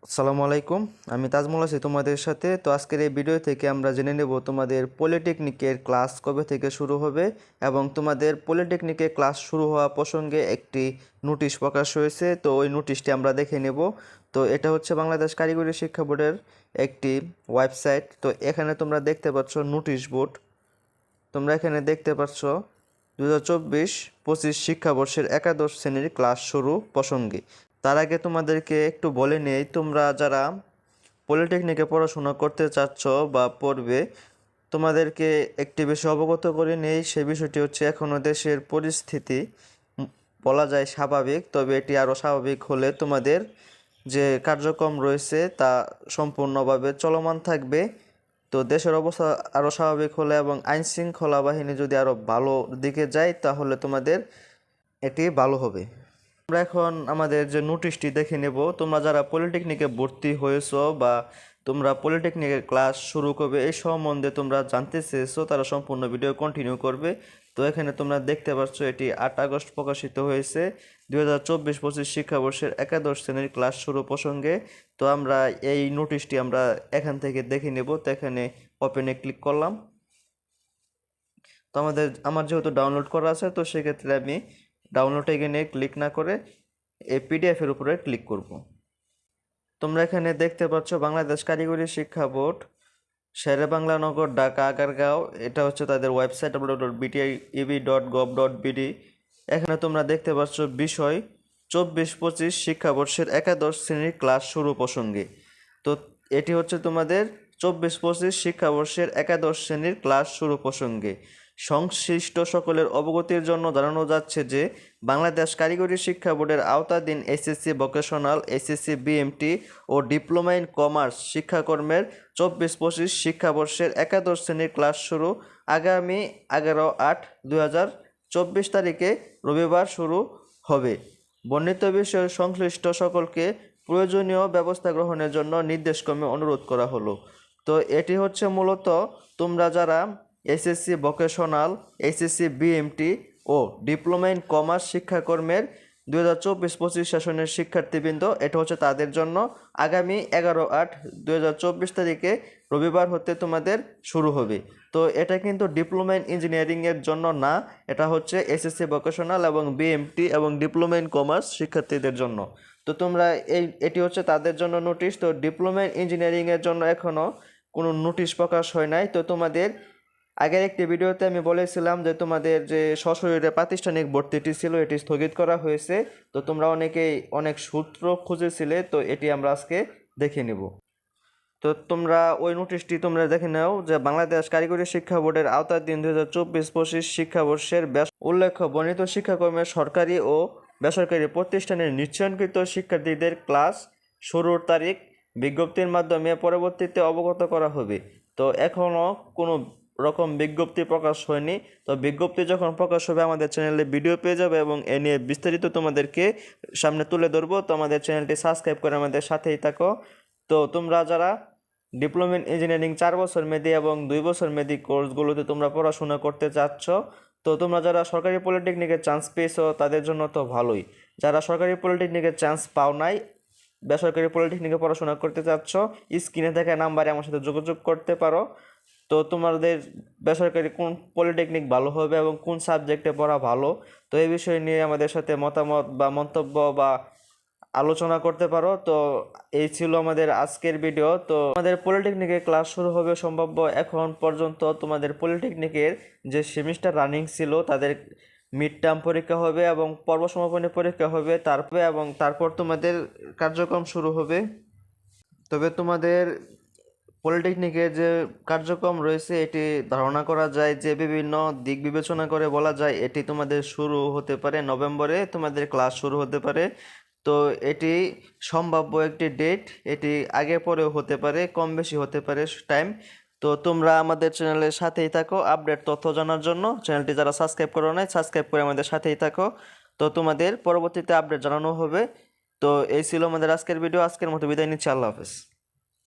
আসসালামু আলাইকুম। আমি তাজমুল আছি তোমাদের সাথে। তো আজকের এই ভিডিও থেকে আমরা জেনে নেব তোমাদের পলিটেকনিকের ক্লাস কবে থেকে শুরু হবে এবং তোমাদের পলিটেকনিকের ক্লাস শুরু হওয়া প্রসঙ্গে একটি নোটিশ প্রকাশ হয়েছে। তো ওই নোটিশটি আমরা দেখে নেব। তো এটা হচ্ছে বাংলাদেশ কারিগরি শিক্ষা বোর্ডের একটি ওয়েবসাইট। তো এখানে তোমরা দেখতে পাচ্ছ নোটিশ বোর্ড। তোমরা এখানে দেখতে পাচ্ছ 2024-25 শিক্ষাবর্ষের একাদশ শ্রেণীর ক্লাস শুরু প্রসঙ্গে। তার আগে তোমাদেরকে একটু বলে নেই, তোমরা যারা পলিটেকনিকে পড়াশোনা করতে চাচ্ছ বা পড়বে, তোমাদেরকে একটি বিষয় অবগত করে নেই। সেই বিষয়টি হচ্ছে এখনও দেশের পরিস্থিতি বলা যায় স্বাভাবিক, তবে এটি আরও স্বাভাবিক হলে তোমাদের যে কার্যক্রম রয়েছে তা সম্পূর্ণভাবে চলমান থাকবে। তো দেশের অবস্থা আরও স্বাভাবিক হলে এবং আইন শৃঙ্খলা বাহিনী যদি আরও ভালো দিকে যায় তাহলে তোমাদের এটি ভালো হবে। আমরা এখন আমাদের যে নোটিশটি দেখে নেব। তোমরা যারা পলিটেকনিকে ভর্তি হয়েছো বা তোমরা পলিটেকনিকের ক্লাস শুরু করবে এই সম্বন্ধে তোমরা জানতে চেয়েছো, তারা সম্পূর্ণ ভিডিও কন্টিনিউ করবে। তো এখানে তোমরা দেখতে পাচ্ছ এটি 8 আগস্ট প্রকাশিত হয়েছে 2024-25 শিক্ষাবর্ষের একাদশ শ্রেণীর ক্লাস শুরু প্রসঙ্গে। তো আমরা এই নোটিশটি আমরা এখান থেকে দেখে নেব। তো এখানে ওপেনে ক্লিক করলাম। তো আমার যেহেতু ডাউনলোড করা আছে, তো সেক্ষেত্রে আমি ডাউনলোডে গিয়ে ক্লিক না করে এই পিডিএফ এর উপরে ক্লিক করব। তোমরা এখানে দেখতে পাচ্ছ বাংলাদেশ কারিগরি শিক্ষা বোর্ড, শেরেবাংলা নগর, ঢাকা, আগারগাঁও। এটা হচ্ছে তাদের ওয়েবসাইট www.btib.gov.bd। এখানে তোমরা দেখতে পাচ্ছ বিষয় 24-25 শিক্ষাবর্ষের একাদশ শ্রেণীর ক্লাস শুরু প্রসঙ্গে। তো এটি হচ্ছে তোমাদের 24-25 শিক্ষাবর্ষের একাদশ শ্রেণীর ক্লাস শুরু প্রসঙ্গে সংশ্লিষ্ট সকলের অবগতির জন্য জানানো যাচ্ছে যে বাংলাদেশ কারিগরি শিক্ষা বোর্ডের আওতাধীন এসএসসি ভোকেশনাল, এসএসসি বিএমটি ও ডিপ্লোমা ইন কমার্স শিক্ষাকর্মের 24-25 শিক্ষাবর্ষের একাদশ শ্রেণীর ক্লাস শুরু আগামী 11/8/2024 তারিখে রবিবার শুরু হবে। বর্ণিত বিষয়ে সংশ্লিষ্ট সকলকে প্রয়োজনীয় ব্যবস্থা গ্রহণের জন্য নির্দেশক্রমে অনুরোধ করা হলো। তো এটি হচ্ছে মূলত তোমরা যারা এসএসসি ভোকেশনাল, এসএসসি বিএমটি ও ডিপ্লোমা ইন কমার্স শিক্ষাকর্মের 2024-25 সেশনের শিক্ষার্থীবৃন্দ, এটা হচ্ছে তাদের জন্য আগামী 11/8/2024 তারিখে রবিবার হতে তোমাদের শুরু হবে। তো এটা কিন্তু ডিপ্লোমা ইন ইঞ্জিনিয়ারিংয়ের জন্য না, এটা হচ্ছে এসএসসি ভোকেশনাল এবং বিএমটি এবং ডিপ্লোমা ইন কমার্স শিক্ষার্থীদের জন্য। তো তোমরা এটি হচ্ছে তাদের জন্য নোটিশ। তো ডিপ্লোমা ইন ইঞ্জিনিয়ারিংয়ের জন্য এখনও কোনো নোটিশ প্রকাশ হয় নাই। তো তোমাদের আগের একটি ভিডিওতে আমি বলেছিলাম যে তোমাদের যে সশরীরে প্রাতিষ্ঠানিক ভর্তিটি ছিল এটি স্থগিত করা হয়েছে। তো তোমরা অনেকেই অনেক সূত্র খুঁজেছিলে, তো এটি আমরা আজকে দেখে নেব। তো তোমরা ওই নোটিশটি তোমরা দেখে নাও যে বাংলাদেশ কারিগরি শিক্ষা বোর্ডের আওতাধীন 2024-25 শিক্ষাবর্ষের উল্লেখ্য বর্ণিত শিক্ষাকর্মের সরকারি ও বেসরকারি প্রতিষ্ঠানের নিশ্চয়কৃত শিক্ষার্থীদের ক্লাস শুরুর তারিখ বিজ্ঞপ্তির মাধ্যমে পরবর্তীতে অবগত করা হবে। তো এখনও কোনো রকম বিজ্ঞপ্তি প্রকাশ হয়নি। তো বিজ্ঞপ্তি যখন প্রকাশ হবে আমাদের চ্যানেলে ভিডিও পেয়ে যাবে এবং এ নিয়ে বিস্তারিত তোমাদেরকে সামনে তুলে ধরবো। তো আমাদের চ্যানেলটি সাবস্ক্রাইব করে আমাদের সাথেই থাকো। তো তোমরা যারা ডিপ্লোমা ইন ইঞ্জিনিয়ারিং 4 বছর মেয়াদী এবং 2 বছর মেয়াদী কোর্সগুলোতে তোমরা পড়াশোনা করতে চাচ্ছ, তো তোমরা যারা সরকারি পলিটেকনিকের চান্স পেয়েছো তাদের জন্য তো ভালোই। যারা সরকারি পলিটেকনিকের চান্স পাও নাই, বেসরকারি পলিটেকনিকে পড়াশোনা করতে চাচ্ছ, স্ক্রিনে থাকা নাম্বারে আমার সাথে যোগাযোগ করতে পারো। তো তোমাদের বেসরকারি কোন পলিটেকনিক ভালো হবে এবং কোন সাবজেক্টে পড়া ভালো, তো এই বিষয় নিয়ে আমাদের সাথে মতামত বা মন্তব্য বা আলোচনা করতে পারো। তো এই ছিল আমাদের আজকের ভিডিও। তো আমাদের পলিটেকনিকের ক্লাস শুরু হবে সম্ভাব্য এখন পর্যন্ত তোমাদের পলিটেকনিকের যে সেমিস্টার রানিং ছিল তাদের মিড টার্ম পরীক্ষা হবে এবং পর্ব সমাপনী পরীক্ষা হবে তারপর তোমাদের কার্যক্রম শুরু হবে। তবে তোমাদের পলিটেকনিকের যে কার্যক্রম রয়েছে এটি ধারণা করা যায় যে বিভিন্ন দিক বিবেচনা করে বলা যায় এটি তোমাদের শুরু হতে পারে নভেম্বরে, তোমাদের ক্লাস শুরু হতে পারে। তো এটি সম্ভাব্য একটি ডেট, এটি আগে পরেও হতে পারে, কম বেশি হতে পারে টাইম। তো তোমরা আমাদের চ্যানেলের সাথেই থাকো আপডেট তথ্য জানার জন্য। চ্যানেলটি যারা সাবস্ক্রাইব করো নাই সাবস্ক্রাইব করে আমাদের সাথেই থাকো। তো তোমাদের পরবর্তীতে আপডেট জানানো হবে। তো এই ছিল আমাদের আজকের ভিডিও। আজকের মতো বিদায় নিচ্ছি। আল্লাহ হাফেজ।